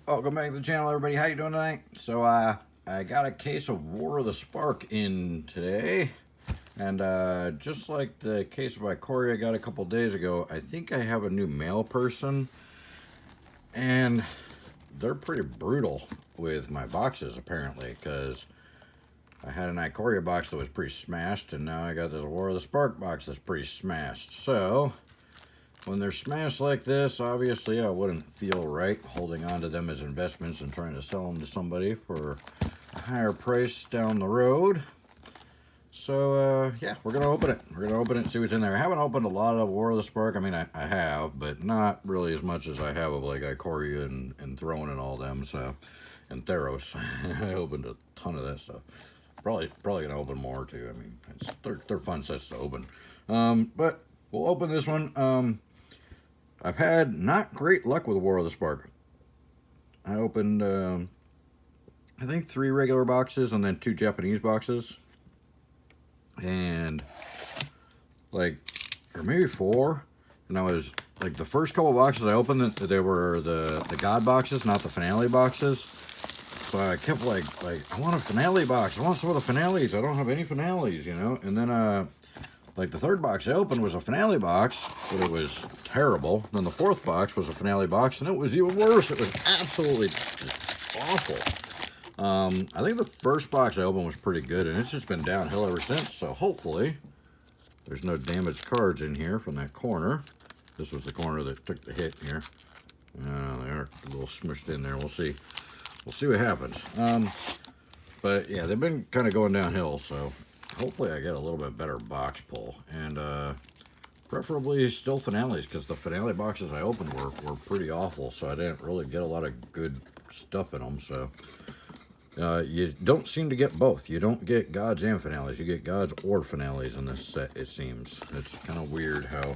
Welcome back to the channel, everybody. How you doing tonight? So I got a case of War of the Spark in today, and just like the case of Ikoria I got a couple days ago, I think I have a new mail person, and they're pretty brutal with my boxes apparently, because I had an Ikoria box that was pretty smashed, and now I got this War of the Spark box that's pretty smashed. So when they're smashed like this, obviously I wouldn't feel right holding on to them as investments and trying to sell them to somebody for a higher price down the road. So yeah, we're gonna open it. We're gonna open it and see what's in there. I haven't opened a lot of War of the Spark. I mean, I have, but not really as much as I have of like Ikoria and Throne and all them. So, and Theros, I opened a ton of that stuff. Probably gonna open more too. I mean, they're fun sets to open. But we'll open this one. I've had not great luck with War of the Spark. I opened, I think 3 regular boxes and then 2 Japanese boxes. And, like, or maybe 4. And I was, like, the first couple boxes I opened, they were the God boxes, not the Finale boxes. So I kept, like, I want a Finale box. I want some of the Finales. I don't have any Finales, you know? And then, like the 3rd box I opened was a Finale box, but it was terrible. Then the 4th box was a Finale box, and it was even worse. It was absolutely just awful. I think the 1st box I opened was pretty good, and it's just been downhill ever since. So hopefully there's no damaged cards in here from that corner. This was the corner that took the hit here. They're a little smushed in there. We'll see. We'll see what happens. But yeah, they've been kind of going downhill, so hopefully I get a little bit better box pull, and preferably still Finales, because the Finale boxes I opened were pretty awful, so I didn't really get a lot of good stuff in them. So you don't seem to get both. You don't get Gods and Finales. You get Gods or Finales in this set, it seems. It's kind of weird how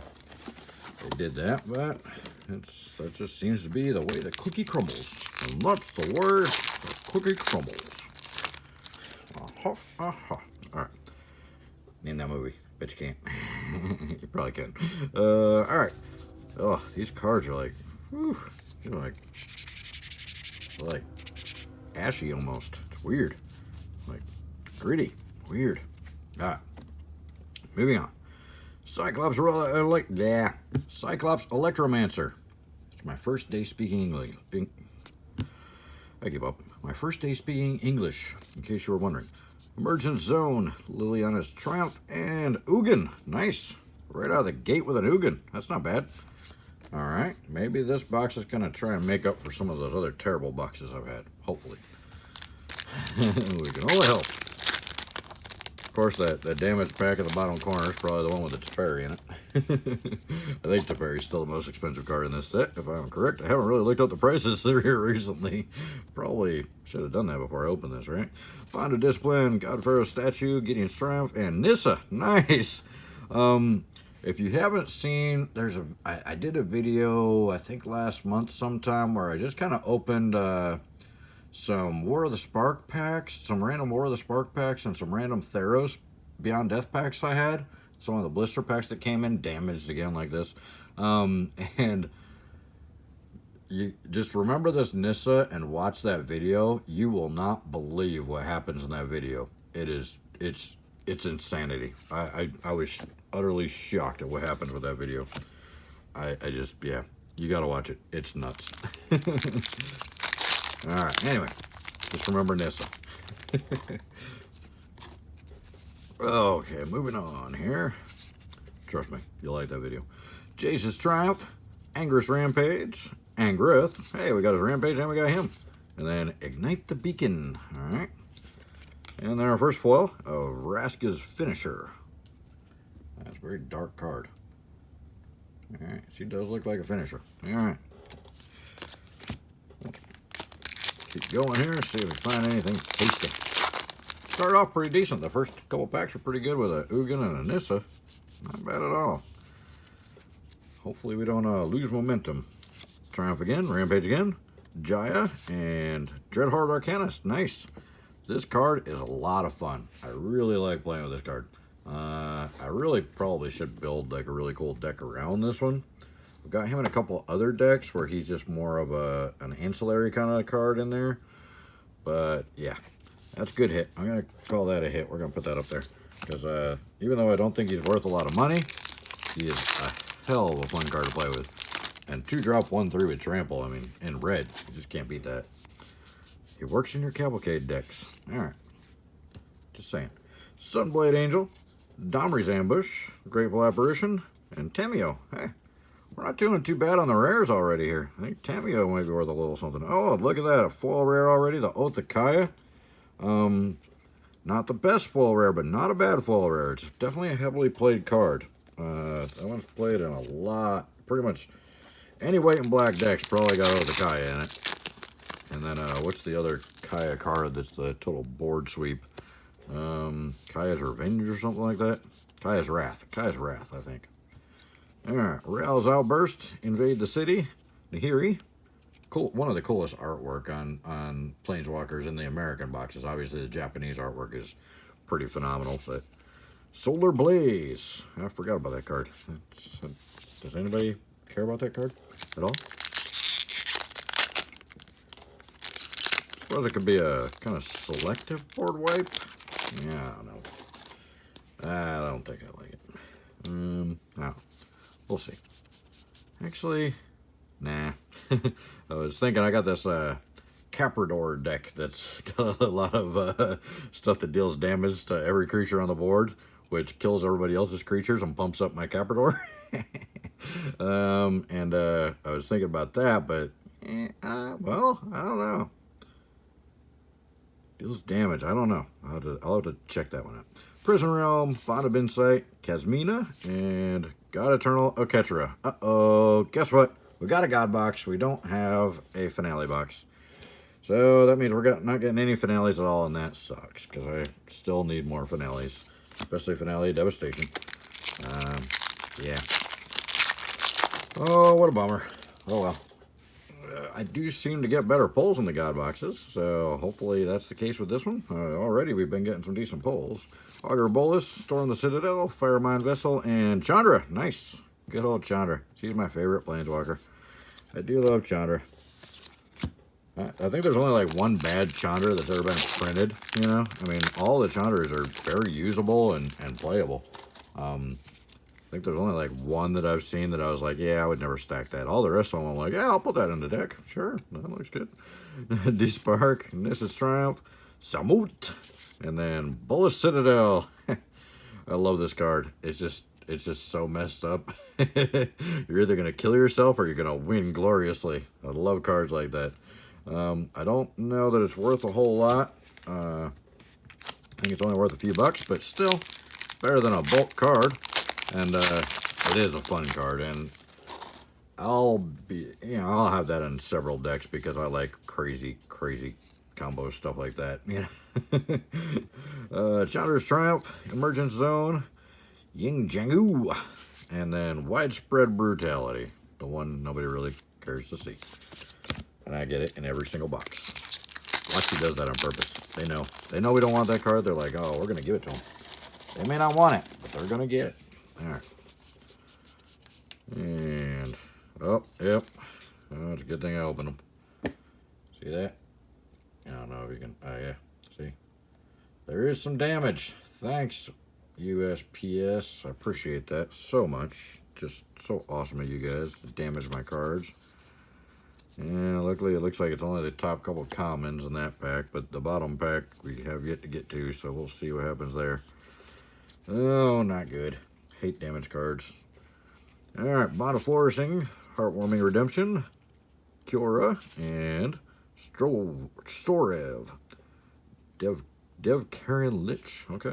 they did that, but that just seems to be the way the cookie crumbles. And that's the word, the cookie crumbles. All right. Name that movie. Bet you can't. You probably can. All right. Oh, these cards are like, whew, they're like ashy almost. It's weird. Like gritty. Weird. All right. Moving on. Cyclops Electromancer. It's my first day speaking English. I give up. My first day speaking English, in case you were wondering. Emergent Zone, Liliana's Triumph, and Ugin. Nice. Right out of the gate with an Ugin. That's not bad. Alright, maybe this box is going to try and make up for some of those other terrible boxes I've had. Hopefully. We can only hope. Of course, that damaged pack in the bottom corner is probably the one with the Teferi in it. I think Teferi is still the most expensive card in this set, if I'm correct. I haven't really looked up the prices here recently. Probably should have done that before I opened this, right? Bond of Discipline, God Pharaoh Statue, Gideon's Triumph, and Nissa. Nice! If you haven't seen, I did a video, I think last month sometime, where I just kind of opened some War of the Spark packs, some random War of the Spark packs, and some random Theros Beyond Death packs I had. Some of the blister packs that came in, damaged again like this. And you just remember this Nissa and watch that video. You will not believe what happens in that video. It's insanity. I was utterly shocked at what happened with that video. I just, yeah, you gotta watch it. It's nuts. Alright, anyway, just remember Nissa. Okay, moving on here. Trust me, you'll like that video. Jace's Triumph, Angrith Rampage, Angrith. Hey, we got his Rampage and we got him. And then Ignite the Beacon. Alright. And then our first foil of Raska's Finisher. That's a very dark card. Alright, she does look like a finisher. Alright. Keep going here, see if we find anything tasty. Started off pretty decent. The first couple packs were pretty good with a Ugin and a Nissa. Not bad at all. Hopefully we don't lose momentum. Triumph again, Rampage again, Jaya, and Dreadheart Arcanist. Nice. This card is a lot of fun. I really like playing with this card. I really probably should build like a really cool deck around this one. I've got him in a couple other decks where he's just more of an ancillary kind of card in there. But yeah, that's a good hit. I'm going to call that a hit. We're going to put that up there. Because even though I don't think he's worth a lot of money, he is a hell of a fun card to play with. And 2-drop 1/3 with trample, I mean, in red. You just can't beat that. He works in your cavalcade decks. Alright. Just saying. Sunblade Angel, Domri's Ambush, Grateful Apparition, and Tameo. Hey, we're not doing too bad on the rares already here. I think Tameo might be worth a little something. Oh, look at that. A foil rare already. The Oath of Kaya. Not the best foil rare, but not a bad foil rare. It's definitely a heavily played card. That one's played in a lot. Pretty much any white and black decks probably got Oath of Kaya in it. And then, what's the other Kaya card that's the total board sweep? Kaya's Revenge or something like that? Kaya's Wrath. Kaya's Wrath, I think. Alright, Real's Outburst, Invade the City, Nahiri. Cool, one of the coolest artwork on Planeswalkers in the American boxes. Obviously, the Japanese artwork is pretty phenomenal, but Solar Blaze. I forgot about that card. Does anybody care about that card at all? Suppose it could be a kind of selective board wipe. Yeah, I don't know. I don't think I like it. No. We'll see. Actually, nah. I was thinking I got this Caprador deck that's got a lot of stuff that deals damage to every creature on the board, which kills everybody else's creatures and pumps up my Caprador. I was thinking about that, but, well, I don't know. Deals damage. I don't know. I'll have to check that one out. Prison Realm, Font of Insight, Kasmina, and God Eternal Oketra. Uh-oh. Guess what? We got a God box. We don't have a finale box. So that means we're not getting any finales at all, and that sucks, because I still need more finales. Especially Finale Devastation. Yeah. Oh, what a bummer. Oh, well. I do seem to get better pulls in the God boxes, so hopefully that's the case with this one. Already we've been getting some decent pulls. Augur Bolus, Storm the Citadel, Firemind Vessel, and Chandra. Nice. Good old Chandra. She's my favorite Planeswalker. I do love Chandra. I think there's only like one bad Chandra that's ever been printed, you know? I mean, all the Chandras are very usable and playable. I think there's only like one that I've seen that I was like, yeah, I would never stack that. All the rest of them, I'm like, yeah, I'll put that in the deck. Sure, that looks good. Despark, Nissus Triumph, Samut, and then Bolus Citadel. I love this card. It's just so messed up. You're either gonna kill yourself or you're gonna win gloriously. I love cards like that. I don't know that it's worth a whole lot. I think it's only worth a few bucks, but still better than a bulk card. And it is a fun card, and I'll have that in several decks because I like crazy combo stuff like that. Chandra's Triumph, Emergent Zone, Yin Jangu, and then Widespread Brutality, the one nobody really cares to see. And I get it in every single box. Lucky does that on purpose. They know we don't want that card. They're like, oh, we're gonna give it to them. They may not want it, but they're gonna get it. All right. And, oh, yep. Oh, it's a good thing I opened them. See that? I don't know if you can, oh yeah, see? There is some damage. Thanks, USPS. I appreciate that so much. Just so awesome of you guys to damage my cards. And luckily it looks like it's only the top couple commons in that pack, but the bottom pack we have yet to get to, so we'll see what happens there. Oh, not good. Hate damage cards. Alright, Bond Flourishing, Heartwarming Redemption, Kiora, and Storev. Dev Karen Lich. Okay.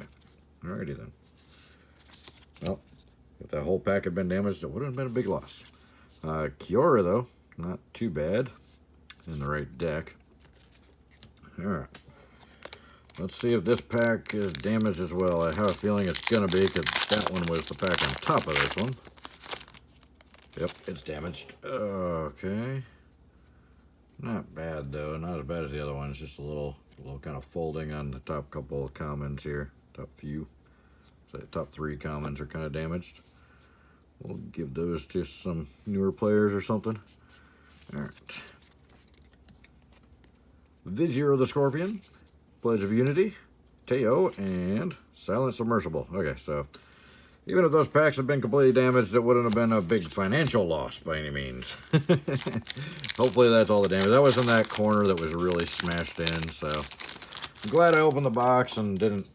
Alrighty then. Well, if that whole pack had been damaged, it would have been a big loss. Kiora, though, not too bad. In the right deck. Alright. Let's see if this pack is damaged as well. I have a feeling it's going to be, because that one was the pack on top of this one. Yep, it's damaged. Okay. Not bad, though. Not as bad as the other one. It's just a little kind of folding on the top couple of commons here. Top few. So the top 3 commons are kind of damaged. We'll give those to some newer players or something. All right. Vizier the Scorpion, Pledge of Unity, Teo, and Silent Submersible. Okay, so even if those packs have been completely damaged, it wouldn't have been a big financial loss by any means. Hopefully that's all the damage. That was in that corner that was really smashed in, so I'm glad I opened the box and didn't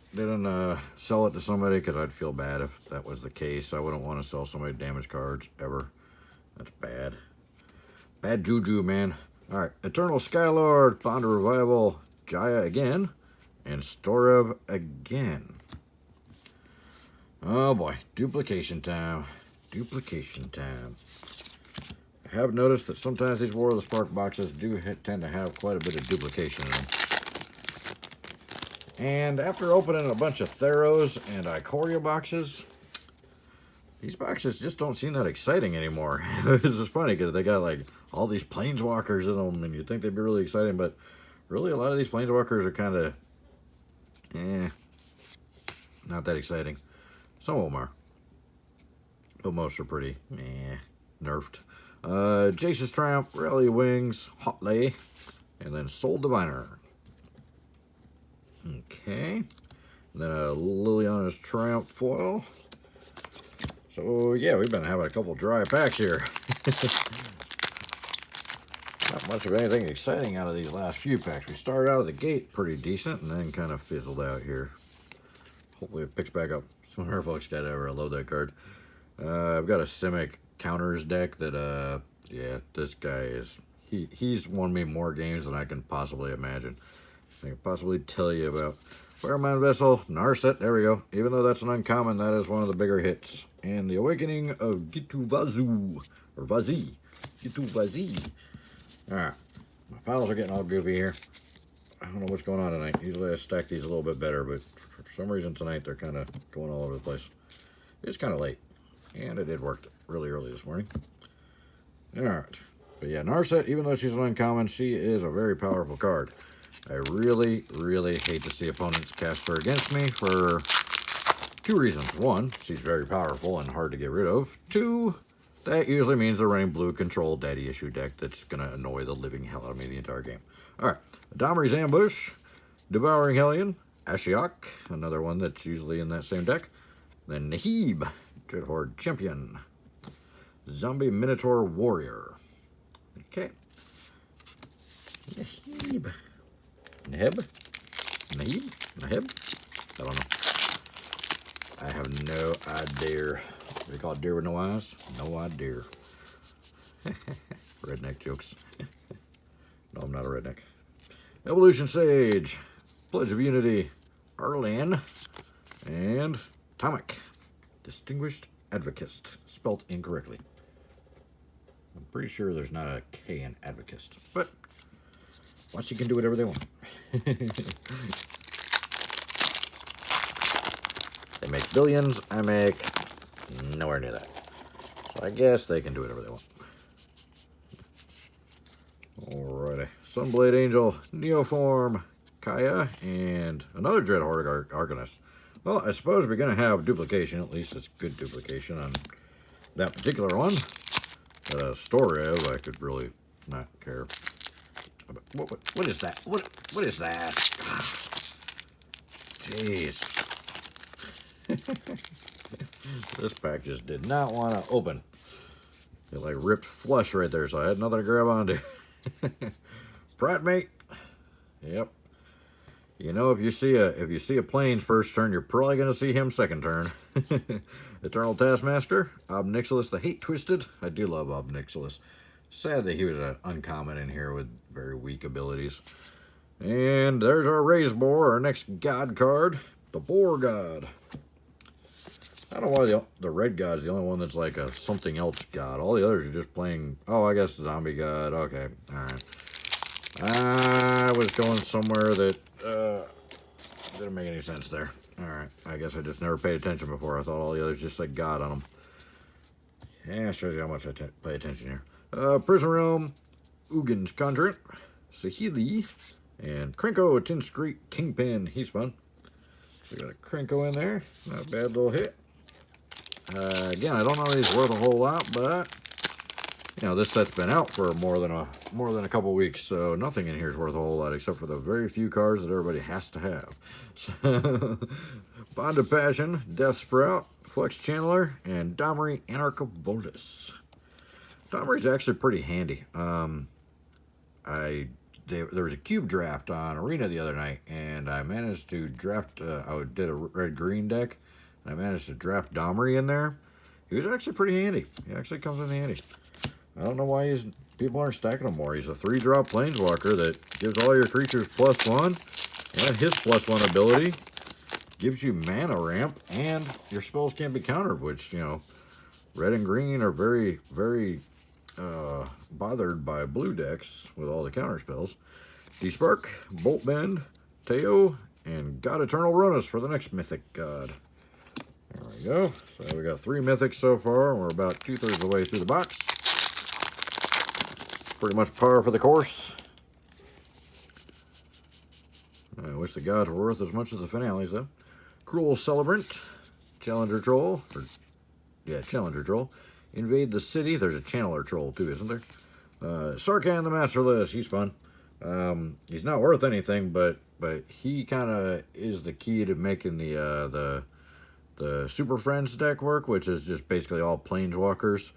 sell it to somebody, because I'd feel bad if that was the case. I wouldn't want to sell somebody damaged cards, ever. That's bad. Bad juju, man. Alright, Eternal Skylord, Bond of Revival, Jaya again, and Storev again. Oh boy, duplication time. Duplication time. I have noticed that sometimes these War of the Spark boxes do tend to have quite a bit of duplication in them. And after opening a bunch of Theros and Ikoria boxes, these boxes just don't seem that exciting anymore. It's just funny because they got like all these Planeswalkers in them, and you'd think they'd be really exciting, but really a lot of these Planeswalkers are kind of, not that exciting. Some of them are, but most are pretty, nerfed. Jace's Triumph, Rally Wings, Hotley, and then Soul Diviner. Okay, and then a Liliana's Triumph foil. So yeah, we've been having a couple dry packs here. Not much of anything exciting out of these last few packs. We started out of the gate pretty decent and then kind of fizzled out here. Hopefully it picks back up. Some Merfolk's got ever. I love that card. I've got a Simic counters deck that, yeah, this guy is, he's won me more games than I can possibly imagine. I can possibly tell you about. Firemount Vessel, Narset, there we go. Even though that's an uncommon, that is one of the bigger hits. And the Awakening of Gitu-Vazu, or Vazi. Gitu-Vazi. Alright, my files are getting all goofy here. I don't know what's going on tonight. Usually I stack these a little bit better, but for some reason tonight they're kind of going all over the place. It's kind of late, and I did work really early this morning. Alright, but yeah, Narset, even though she's an uncommon, she is a very powerful card. I really, really hate to see opponents cast her against me for two reasons. One, she's very powerful and hard to get rid of. Two, that usually means they're running blue control daddy issue deck that's going to annoy the living hell out of me the entire game. Alright, Domri's Ambush, Devouring Hellion, Ashiok, another one that's usually in that same deck. Then Nahib, Dreadhorde Champion, Zombie Minotaur Warrior. Okay. Nahib. Nahib? I don't know. I have no idea. What do you call it, deer with no eyes? No idea. Redneck jokes. No, I'm not a redneck. Evolution Sage, Pledge of Unity, Arlan, and Tomic, Distinguished Advocist, spelt incorrectly. I'm pretty sure there's not a K in Advocist, but once you can do whatever they want. They make billions, I make nowhere near that. So I guess they can do whatever they want. Alrighty. Sunblade Angel, Neoform, Kaya, and another Dreadhorde Arcanist. Well, I suppose we're going to have duplication. At least it's good duplication on that particular one. Storev, I could really not care. What is that? What is that? Jeez. This pack just did not want to open. It like ripped flush right there, so I had nothing to grab onto. Pratmate. Yep. You know, if you see a Plains first turn, you're probably gonna see him second turn. Eternal Taskmaster, Obnixilis the Hate Twisted. I do love Obnixilis. Sad that he was an uncommon in here with very weak abilities. And there's our Raised Boar, our next god card, the Boar God. I don't know why the red god is the only one that's like a something else god. All the others are just plain, oh, I guess zombie god. Okay, alright. I was going somewhere that didn't make any sense there. Alright, I guess I just never paid attention before. I thought all the others just said god on them. Yeah, shows you how much I pay attention here. Prison Realm, Ugin's Conjurant, Sahili, and Krenko, Tin Street Kingpin. He's fun. We got a Krenko in there. Not a bad little hit. Again, I don't know these worth a whole lot, but you know, this set's been out for more than a couple weeks, so nothing in here is worth a whole lot except for the very few cards that everybody has to have. So, Bond of Passion, Death Sprout, Flex Channeler, and Domri Anarchobolus. Domri's actually pretty handy. There was a cube draft on Arena the other night, and I managed to draft. I did a red-green deck, and I managed to draft Domri in there. He was actually pretty handy. He actually comes in handy. I don't know why people aren't stacking him more. He's a 3-drop planeswalker that gives all your creatures +1, and his +1 ability gives you mana ramp, and your spells can't be countered, which, you know, red and green are very, very bothered by blue decks with all the counter spells. Despark, Bolt Bend, Teo, and God Eternal Runus for the next mythic god. There we go. So we got 3 mythics so far, and we're about 2/3 of the way through the box. Pretty much par for the course. I wish the gods were worth as much as the finales, though. Cruel Celebrant, Challenger Troll, Challenger Troll. Invade the City. There's a Channeler Troll, too, isn't there? Sarkhan the Masterless. He's fun. He's not worth anything, but he kind of is the key to making the Super Friends deck work, which is just basically all Planeswalkers,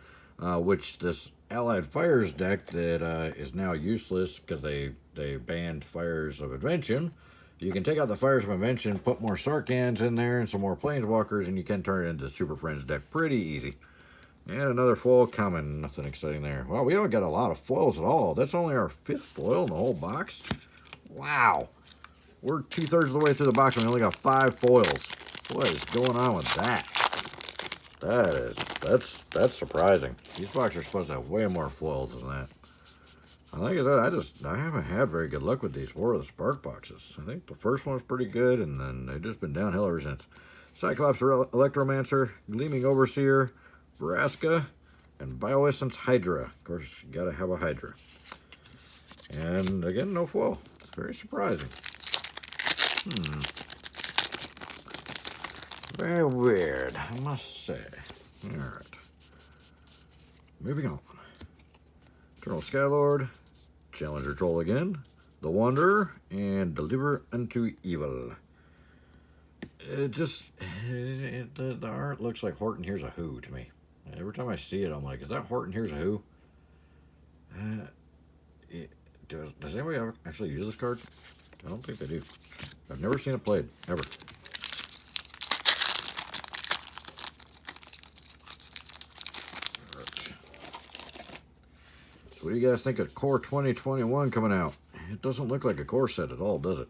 which this Allied Fires deck that is now useless because they banned Fires of Invention. You can take out the Fires of Invention, put more Sarkhans in there and some more Planeswalkers, and you can turn it into the Super Friends deck pretty easy. And another foil common. Nothing exciting there. Well, we haven't got a lot of foils at all. That's only our 5th foil in the whole box. Wow. We're 2/3 of the way through the box and we only got 5 foils. What is going on with that? That's surprising. These boxes are supposed to have way more foils than that. Like I said, I haven't had very good luck with these War of the Spark boxes. I think the first one was pretty good, and then they've just been downhill ever since. Cyclops Electromancer, Gleaming Overseer, Vraska, and Bioessence Hydra. Of course, you gotta have a Hydra. And again, no foil. It's very surprising. Very weird, I must say. Alright. Moving on. Eternal Skylord, Challenger Troll again, The Wanderer, and Deliver Unto Evil. The art looks like Horton Hears a Who to me. Every time I see it, I'm like, is that Horton Hears a Who? Does anybody ever actually use this card? I don't think they do. I've never seen it played, ever. So what do you guys think of Core 2021 coming out? It doesn't look like a core set at all, does it?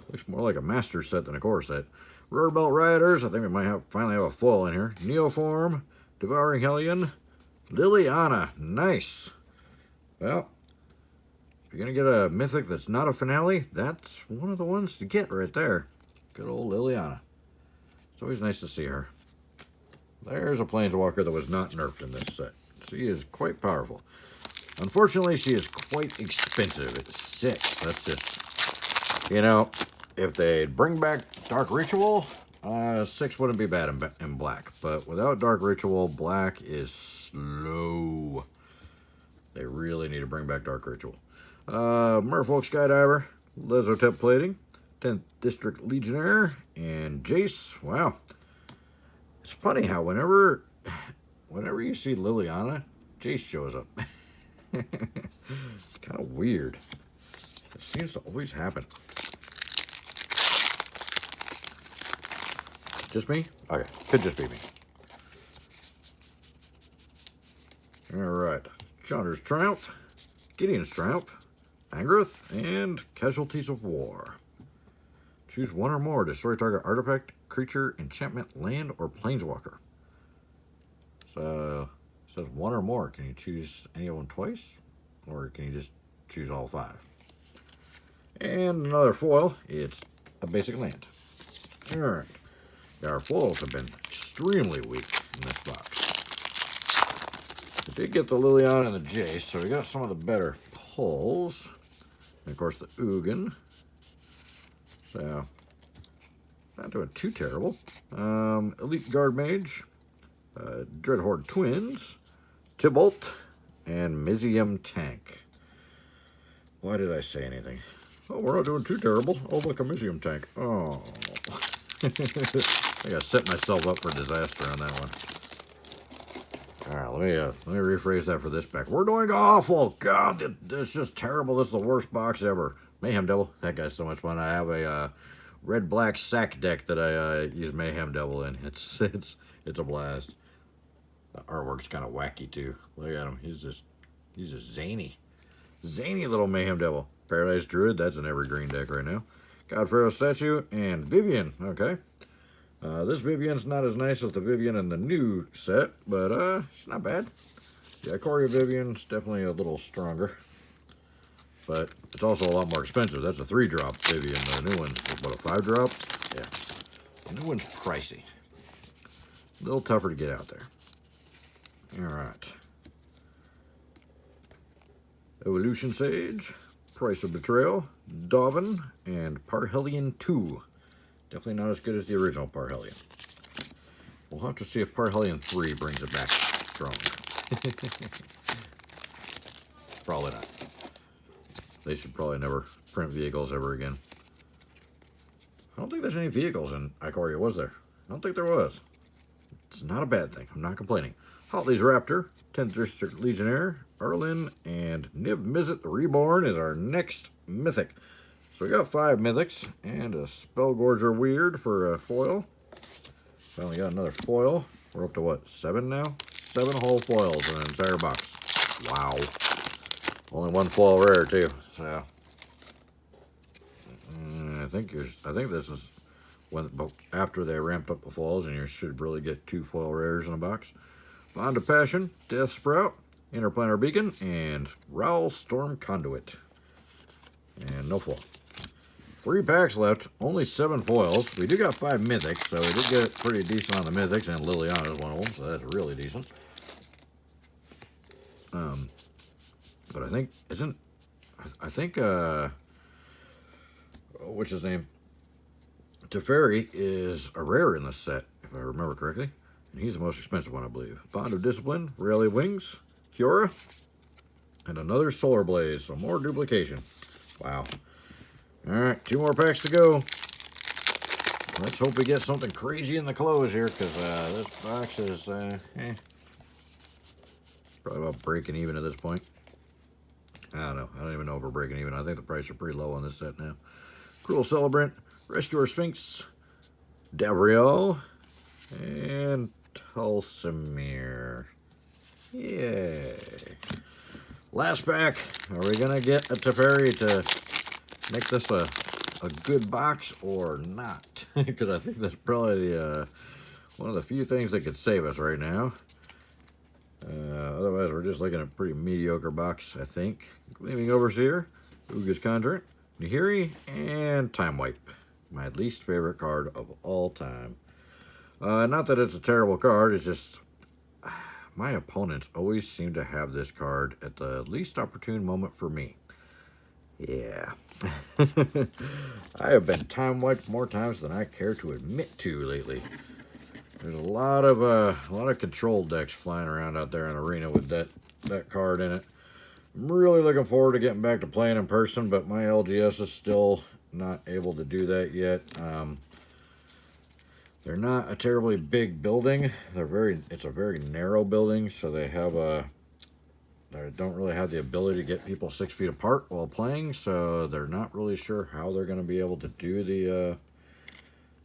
Looks more like a master set than a core set. Rare Belt Rioters, I think we might finally have a foil in here. Neoform, Devouring Hellion, Liliana, nice. Well, if you're going to get a mythic that's not a finale, that's one of the ones to get right there. Good old Liliana. It's always nice to see her. There's a Planeswalker that was not nerfed in this set. She is quite powerful. Unfortunately, she is quite expensive. It's 6. That's just, you know, if they'd bring back Dark Ritual, 6 wouldn't be bad in black. But without Dark Ritual, black is slow. They really need to bring back Dark Ritual. Merfolk Skydiver, Lezotep Plating, 10th District Legionnaire, and Jace. Wow. It's funny how whenever you see Liliana, Jace shows up. It's kind of weird. It seems to always happen. Just me? Okay, could just be me. Alright. Chandra's Triumph, Gideon's Triumph, Angrath, and Casualties of War. Choose one or more. Destroy target artifact, creature, enchantment, land, or planeswalker. So, it says one or more. Can you choose any of them twice? Or can you just choose all 5? And another foil. It's a basic land. Alright. Our foils have been extremely weak in this box. We did get the Liliana and the Jace, so we got some of the better pulls. And of course the Ugin. So, Not doing too terrible. Elite Guard Mage, Dreadhorde Twins, Tybalt, and Mizium Tank. Why did I say anything? Oh, we're not doing too terrible. Oh, look, a Mizium Tank. Oh. I gotta set myself up for disaster on that one. All right, let me rephrase that for this pack. We're doing awful. God, it's just terrible. This is the worst box ever. Mayhem Devil. That guy's so much fun. I have a red-black sack deck that I use Mayhem Devil in. It's a blast. The artwork's kind of wacky too. Look at him. He's just zany. Zany little Mayhem Devil. Paradise Druid, that's in every green deck right now. God Pharaoh Statue, and Vivian, okay. This Vivian's not as nice as the Vivian in the new set, but it's not bad. Yeah, Ikoria Vivian's definitely a little stronger. But it's also a lot more expensive. That's a 3-drop Vivian. The new one's, what, a 5-drop? Yeah. The new one's pricey. A little tougher to get out there. Alright. Evolution Sage, Price of Betrayal, Dovin, and Parhelion 2. Definitely not as good as the original Parhelion. We'll have to see if Parhelion 3 brings it back strong. Probably not. They should probably never print vehicles ever again. I don't think there's any vehicles in Ikoria, was there? I don't think there was. It's not a bad thing. I'm not complaining. Hotley's Raptor, 10th District Legionnaire, Arlen, and Nib Mizzet the Reborn is our next mythic. So we got 5 mythics and a Spellgorger Weird for a foil. Finally got another foil. We're up to what, 7 now? 7 whole foils in an entire box. Wow. Only 1 foil rare too. So I think this is after they ramped up the foils, and you should really get 2 foil rares in a box. Bond of Passion, Death Sprout, Interplanar Beacon, and Raoul Storm Conduit. And no foil. 3 packs left, only 7 foils. We do got 5 mythics, so we did get pretty decent on the mythics, and Liliana's one of them, so that's really decent. But I think, what's his name? Teferi is a rare in this set, if I remember correctly. And he's the most expensive one, I believe. Bond of Discipline, Rayleigh Wings, Kiora, and another Solar Blaze, so more duplication. Wow. Alright, 2 more packs to go. Let's hope we get something crazy in the close here, because this box is probably about breaking even at this point. I don't know. I don't even know if we're breaking even. I think the prices are pretty low on this set now. Cruel Celebrant, Rescuer Sphinx, Davriel, and Tulsamir. Yay. Last pack. Are we going to get a Teferi to make this a good box or not? Because I think that's probably one of the few things that could save us right now. Otherwise, we're just looking at a pretty mediocre box, I think. Gleaming Overseer, Uga's Conjurant, Nihiri, and Time Wipe. My least favorite card of all time. Not that it's a terrible card, it's just my opponents always seem to have this card at the least opportune moment for me. Yeah. I have been time wiped more times than I care to admit to lately. There's a lot of control decks flying around out there in Arena with that card in it. I'm really looking forward to getting back to playing in person, but my LGS is still not able to do that yet. They're not a terribly big building. It's a very narrow building, so they don't really have the ability to get people 6 feet apart while playing, so they're not really sure how they're going to be able to do the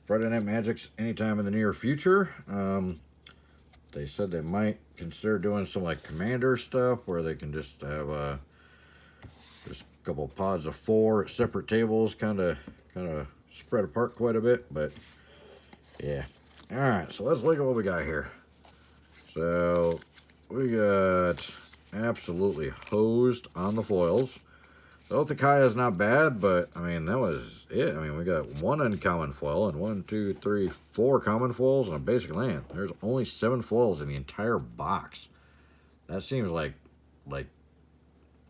Friday Night Magics anytime in the near future. They said they might consider doing some like Commander stuff where they can just have just a couple of pods of 4 at separate tables, kind of spread apart quite a bit, but yeah. All right, so let's look at what we got here. So we got absolutely hosed on the foils. The Othakaya is not bad, but I mean, that was it. I mean, we got 1 uncommon foil and 1, 2, 3, 4 common foils and a basic land. There's only 7 foils in the entire box. That seems like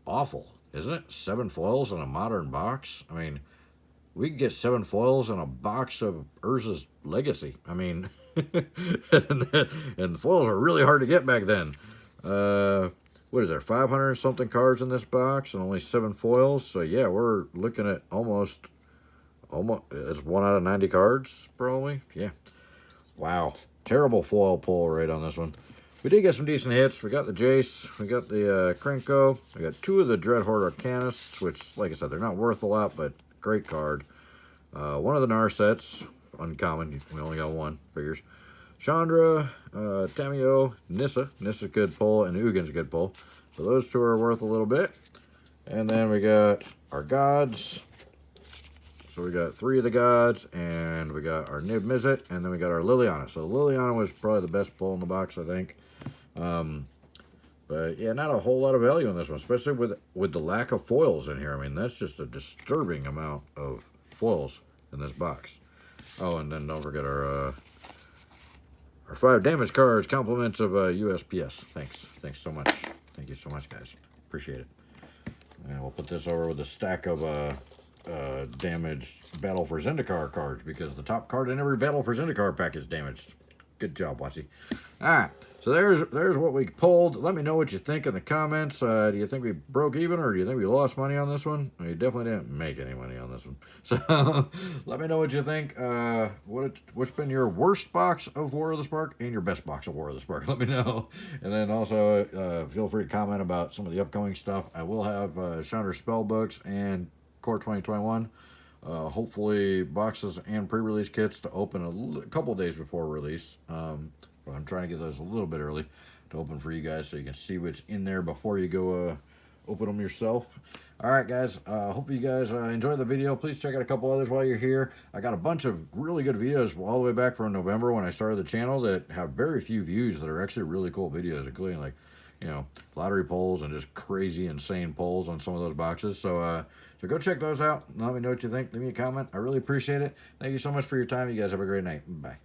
awful, isn't it? 7 foils in a modern box. I mean, we could get 7 foils and a box of Urza's Legacy. I mean, and the foils are really hard to get back then. What is there, 500 something cards in this box and only 7 foils? So yeah, we're looking at almost it's 1 out of 90 cards probably. Yeah, wow, terrible foil pull right on this one. We did get some decent hits. We got the Jace, we got the Krenko, we got 2 of the Dreadhorde Arcanists, which, like I said, they're not worth a lot, but great card. 1 of the Narsets, uncommon, we only got 1, figures. Chandra, Tamio, Nissa. Nissa's a good pull, and Ugin's a good pull. So those 2 are worth a little bit. And then we got our gods. So we got 3 of the gods, and we got our Niv Mizzet, and then we got our Liliana. So Liliana was probably the best pull in the box, I think. But yeah, not a whole lot of value in this one, especially with the lack of foils in here. I mean, that's just a disturbing amount of foils in this box. Oh, and then don't forget our 5 damage cards, compliments of USPS. Thanks so much. Thank you so much, guys. Appreciate it. And we'll put this over with a stack of damaged Battle for Zendikar cards, because the top card in every Battle for Zendikar pack is damaged. Good job, Watsy. Alright, so there's what we pulled. Let me know what you think in the comments. Do you think we broke even, or do you think we lost money on this one? We definitely didn't make any money on this one. So let me know what you think. What's been your worst box of War of the Spark and your best box of War of the Spark? Let me know. And then also feel free to comment about some of the upcoming stuff. I will have Chandra Spellbooks and Core 2021. Hopefully boxes and pre-release kits to open a couple days before release. But I'm trying to get those a little bit early to open for you guys, so you can see what's in there before you go open them yourself. All right, guys. Hopefully you guys enjoyed the video. Please check out a couple others while you're here. I got a bunch of really good videos all the way back from November when I started the channel that have very few views that are actually really cool videos, including, like, you know, lottery polls and just crazy, insane polls on some of those boxes. So so go check those out. Let me know what you think. Leave me a comment. I really appreciate it. Thank you so much for your time. You guys have a great night. Bye.